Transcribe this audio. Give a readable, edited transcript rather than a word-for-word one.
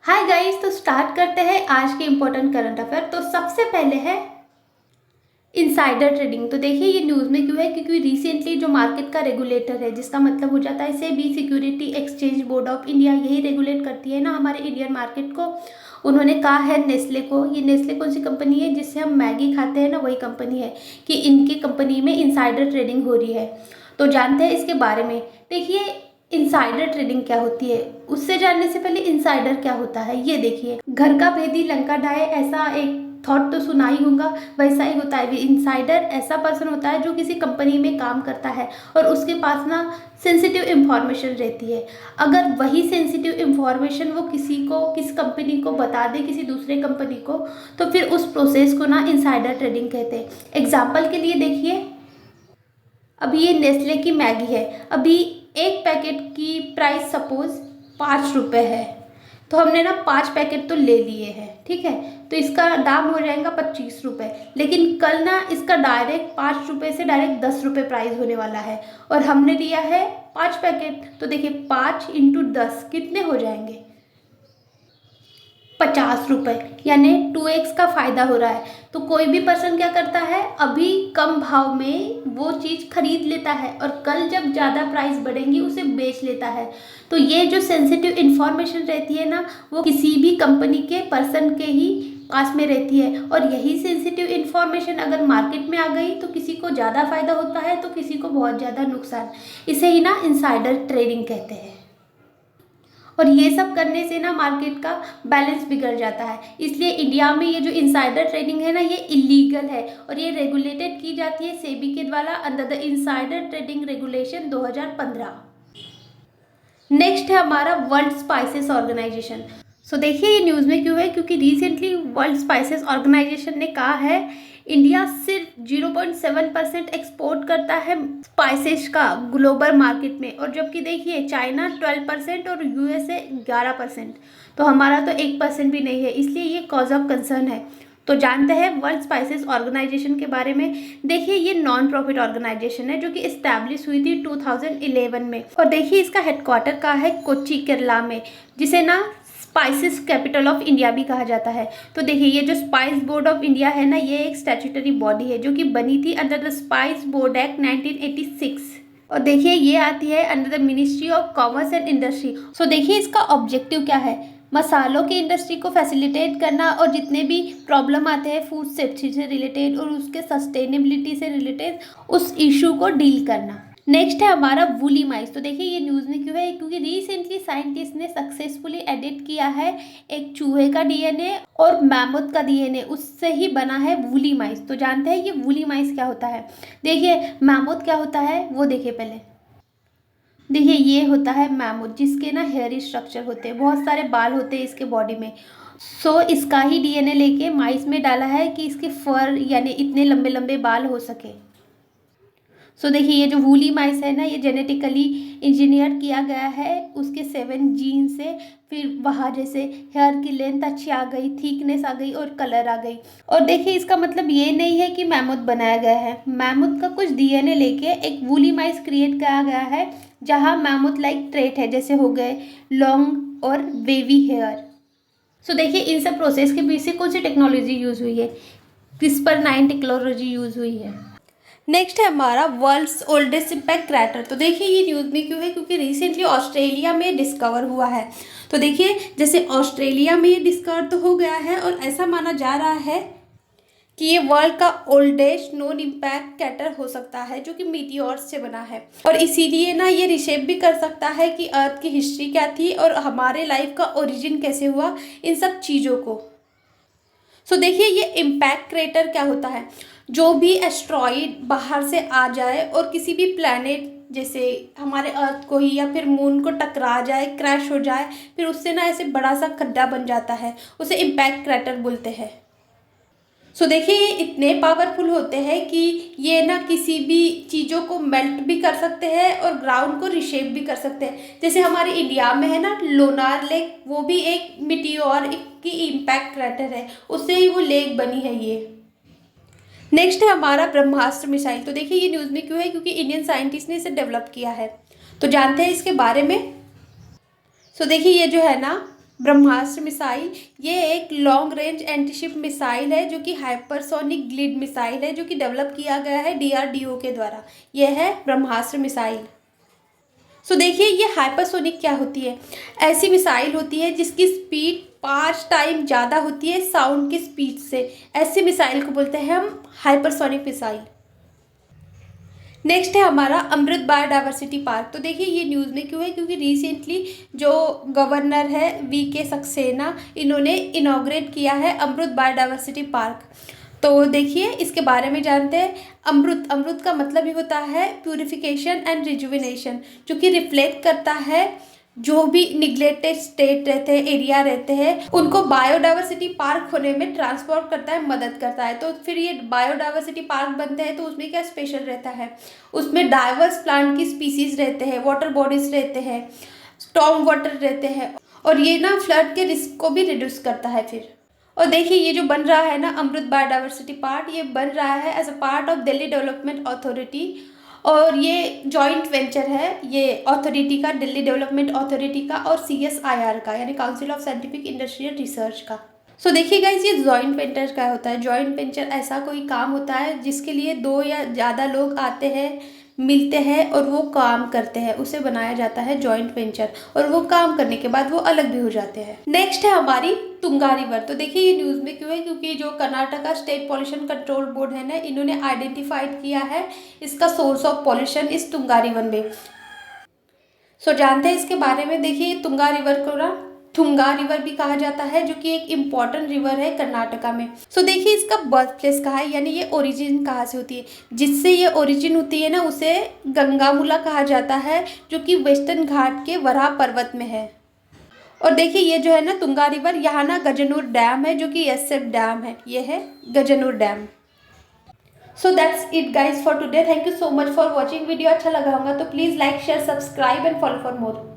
Hi guys, तो start करते हैं आज के इम्पोर्टेंट करंट अफेयर। तो सबसे पहले है इनसाइडर ट्रेडिंग। तो देखिए ये न्यूज़ में क्यों है, क्योंकि रिसेंटली जो मार्केट का रेगुलेटर है, जिसका मतलब हो जाता है SEBI security exchange board of India, यही रेगुलेट करती है ना हमारे इंडियन मार्केट को। उन्होंने कहा है नेस्ले को, ये नेस्ले कौन सी कंपनी है जिससे हम मैगी खाते हैं ना, वही कंपनी है, कि इनकी कंपनी में इनसाइडर ट्रेडिंग हो रही है। तो जानते हैं इसके बारे में। देखिए इनसाइडर ट्रेडिंग क्या होती है, उससे जानने से पहले इनसाइडर क्या होता है ये देखिए। घर का भेदी लंका ढाए, ऐसा एक थॉट तो सुना ही होगा, वैसा ही होता है। इनसाइडर ऐसा पर्सन होता है जो किसी कंपनी में काम करता है और उसके पास ना सेंसिटिव इंफॉर्मेशन रहती है। अगर वही सेंसिटिव इंफॉर्मेशन वो किसी को, किस कंपनी को बता दे, किसी दूसरे कंपनी को, तो फिर उस प्रोसेस को ना इनसाइडर ट्रेडिंग कहते हैं। एग्जाम्पल के लिए देखिए, अभी ये नेस्ले की मैगी है, अभी एक पैकेट की प्राइस सपोज 5 रुपये है, तो हमने ना 5 पैकेट तो ले लिए हैं, ठीक है, तो इसका दाम हो जाएगा 25 रुपये। लेकिन कल ना इसका डायरेक्ट 5 रुपये से डायरेक्ट 10 रुपये प्राइस होने वाला है और हमने लिया है 5 पैकेट। तो देखिए 5 × 10 कितने हो जाएंगे, 50 रुपये, यानी 2x का फ़ायदा हो रहा है। तो कोई भी पर्सन क्या करता है, अभी कम भाव में वो चीज़ खरीद लेता है और कल जब ज़्यादा प्राइस बढ़ेंगी उसे बेच लेता है। तो ये जो सेंसिटिव इन्फॉर्मेशन रहती है ना, वो किसी भी कंपनी के पर्सन के ही पास में रहती है। और यही सेंसिटिव इन्फॉर्मेशन अगर मार्केट में आ गई तो किसी को ज़्यादा फ़ायदा होता है तो किसी को बहुत ज़्यादा नुकसान। इसे ही ना इनसाइडर ट्रेडिंग कहते हैं। और ये सब करने से ना मार्केट का बैलेंस बिगड़ जाता है। इसलिए इंडिया में ये जो इनसाइडर ट्रेडिंग है ना, ये इलीगल है और ये रेगुलेटेड की जाती है सेबी के द्वारा under the insider trading regulation 2015। Next है हमारा वर्ल्ड स्पाइसेस ऑर्गेनाइजेशन। सो देखिए ये न्यूज़ में क्यों है, क्योंकि रिसेंटली वर्ल्ड स्पाइसेस ऑर्गेनाइजेशन ने कहा है इंडिया सिर्फ 0.7% एक्सपोर्ट करता है स्पाइसेस का ग्लोबल मार्केट में, और जबकि देखिए चाइना 12% और यूएसए 11%। तो हमारा तो 1% भी नहीं है, इसलिए ये कॉज ऑफ कंसर्न है। तो जानते हैं वर्ल्ड स्पाइसेस ऑर्गेनाइजेशन के बारे में। देखिए ये नॉन प्रॉफिट ऑर्गेनाइजेशन है जो कि इस्टेब्लिश हुई थी 2011 में, और देखिए इसका हेडक्वार्टर का है कोच्चि केरला में, जिसे ना स्पाइसेस कैपिटल ऑफ इंडिया भी कहा जाता है। तो देखिए ये जो स्पाइस बोर्ड ऑफ इंडिया है ना, ये एक स्टैट्यूटरी बॉडी है जो कि बनी थी under the spice board act 1986। और देखिए ये आती है under the ministry of commerce and industry. So देखिए इसका ऑब्जेक्टिव क्या है, मसालों की इंडस्ट्री को फैसिलिटेट करना और जितने भी प्रॉब्लम आते हैं फूड सेफ्टी से रिलेटेड और उसके सस्टेनेबिलिटी से रिलेटेड उस इशू को डील करना। नेक्स्ट है हमारा वूली माइस। तो देखिए ये न्यूज़ में क्यों है, क्योंकि रिसेंटली साइंटिस्ट ने सक्सेसफुली एडिट किया है एक चूहे का डीएनए और मैमथ का डीएनए, उससे ही बना है वूली माइस। तो जानते हैं ये वूली माइस क्या होता है। देखिए मैमथ क्या होता है वो देखिए पहले। देखिए ये होता है मैमथ, जिसके ना हेयर स्ट्रक्चर होते हैं, बहुत सारे बाल होते हैं इसके बॉडी में। सो इसका ही डीएनए लेके माइस में डाला है कि इसके फर यानी इतने लंबे लंबे बाल हो सके। सो देखिए ये जो वूली माइस है ना, ये जेनेटिकली इंजीनियर किया गया है उसके 7 जीन से। फिर वहाँ जैसे हेयर की लेंथ अच्छी आ गई, थिकनेस आ गई और कलर आ गई। और देखिए इसका मतलब ये नहीं है कि मैमथ बनाया गया है, मैमथ का कुछ डीएनए लेके एक वूली माइस क्रिएट किया गया है जहाँ मैमथ लाइक ट्रेट है, जैसे हो गए लॉन्ग और वेवी हेयर। सो देखिए इन सब प्रोसेस के पीछे कौन सी टेक्नोलॉजी यूज़ हुई है, CRISPR-9 टेक्नोलॉजी यूज़ हुई है। नेक्स्ट है हमारा वर्ल्ड्स ओल्डेस्ट इम्पैक्ट क्रैटर। तो देखिए ये न्यूज़ में क्यों है, क्योंकि रिसेंटली ऑस्ट्रेलिया में डिस्कवर हुआ है। तो देखिए जैसे ऑस्ट्रेलिया में ये डिस्कवर तो हो गया है और ऐसा माना जा रहा है कि ये वर्ल्ड का ओल्डेस्ट नॉन इम्पैक्ट क्रैटर हो सकता है जो कि मीटियोर्स से बना है, और इसीलिए ना ये रिशेप भी कर सकता है कि अर्थ की हिस्ट्री क्या थी और हमारे लाइफ का ओरिजिन कैसे हुआ, इन सब चीज़ों को। सो देखिए ये इम्पैक्ट क्रेटर क्या होता है, जो भी एस्ट्रॉइड बाहर से आ जाए और किसी भी प्लैनेट जैसे हमारे अर्थ को ही या फिर मून को टकरा जाए, क्रैश हो जाए, फिर उससे ना ऐसे बड़ा सा खड्डा बन जाता है, उसे इम्पैक्ट क्रेटर बोलते हैं। सो देखिए ये इतने पावरफुल होते हैं कि ये ना किसी भी चीज़ों को मेल्ट भी कर सकते हैं और ग्राउंड को रिशेप भी कर सकते हैं। जैसे हमारे इंडिया में है ना लोनार लेक, वो भी एक मिटियोर की इम्पैक्ट क्रेटर है, उससे ही वो लेक बनी है ये। नेक्स्ट है हमारा ब्रह्मास्त्र मिसाइल। तो देखिए ये न्यूज़ में क्यों है, क्योंकि इंडियन साइंटिस्ट ने इसे डेवलप किया है। तो जानते हैं इसके बारे में। सो देखिए ये जो है ना ब्रह्मास्त्र मिसाइल ये एक लॉन्ग रेंज एंटीशिप मिसाइल है जो कि हाइपरसोनिक ग्लिड मिसाइल है जो कि डेवलप किया गया है DRDO के द्वारा। यह है ब्रह्मास्त्र मिसाइल। सो देखिए ये हाइपरसोनिक क्या होती है। ऐसी मिसाइल होती है जिसकी स्पीड 5 टाइम ज़्यादा होती है साउंड की स्पीड से। ऐसी मिसाइल को बोलते हैं हम हाइपरसोनिक मिसाइल। नेक्स्ट है हमारा अमृत बायोडाइवर्सिटी पार्क। तो देखिए ये न्यूज़ में क्यों है, क्योंकि रिसेंटली जो गवर्नर है VK सक्सेना, इन्होंने इनॉग्रेट किया है अमृत बायोडाइवर्सिटी पार्क। तो देखिए इसके बारे में जानते हैं। अमृत का मतलब ही होता है प्यूरिफिकेशन एंड रिजुविनेशन, जो कि रिफ्लेक्ट करता है जो भी निग्लेक्टेड स्टेट रहते हैं, एरिया रहते हैं, उनको बायोडाइवर्सिटी पार्क होने में ट्रांसफॉर्म करता है, मदद करता है। तो फिर ये बायोडाइवर्सिटी पार्क बनते हैं तो उसमें क्या स्पेशल रहता है, उसमें डाइवर्स प्लांट की स्पीसीज रहते हैं, वाटर बॉडीज रहते हैं, स्टॉर्म वाटर रहते हैं, और ये ना फ्लड के रिस्क को भी रिड्यूस करता है फिर। और देखिए ये जो बन रहा है ना अमृत बायोडाइवर्सिटी पार्क, ये बन रहा है as a part of Delhi development authority, और ये जॉइंट वेंचर है ये अथॉरिटी का, दिल्ली डेवलपमेंट अथॉरिटी का और CSIR का, यानी council of scientific industrial research का। सो देखिए गाइज ये जॉइंट वेंचर क्या होता है। जॉइंट वेंचर ऐसा कोई काम होता है जिसके लिए 2 या ज़्यादा लोग आते हैं, मिलते हैं और वो काम करते हैं, उसे बनाया जाता है जॉइंट वेंचर, और वो काम करने के बाद वो अलग भी हो जाते हैं। नेक्स्ट है हमारी तुंगा रिवर। तो देखिए ये न्यूज़ में क्यों है, क्योंकि जो Karnataka state pollution control board है ना, इन्होंने आइडेंटिफाइड किया है इसका सोर्स ऑफ पॉल्यूशन इस तुंगा रिवर में। सो जानते हैं इसके बारे में। देखिए तुंगा रिवर को ना तुंगा रिवर भी कहा जाता है, जो कि एक इम्पॉर्टेंट रिवर है कर्नाटका में। सो देखिए इसका बर्थ प्लेस कहाँ है, यानी ये ओरिजिन कहाँ से होती है। जिससे ये ओरिजिन होती है ना उसे गंगामुला कहा जाता है, जो कि वेस्टर्न घाट के वराह पर्वत में है। और देखिए ये जो है ना तुंगा रिवर, यहाँ ना गजनूर डैम है जो कि SF डैम है, ये है Gajanur dam. So that's it guys for today. Thank you so much for watching. Video अच्छा लगा होगा तो please like share subscribe and follow for more.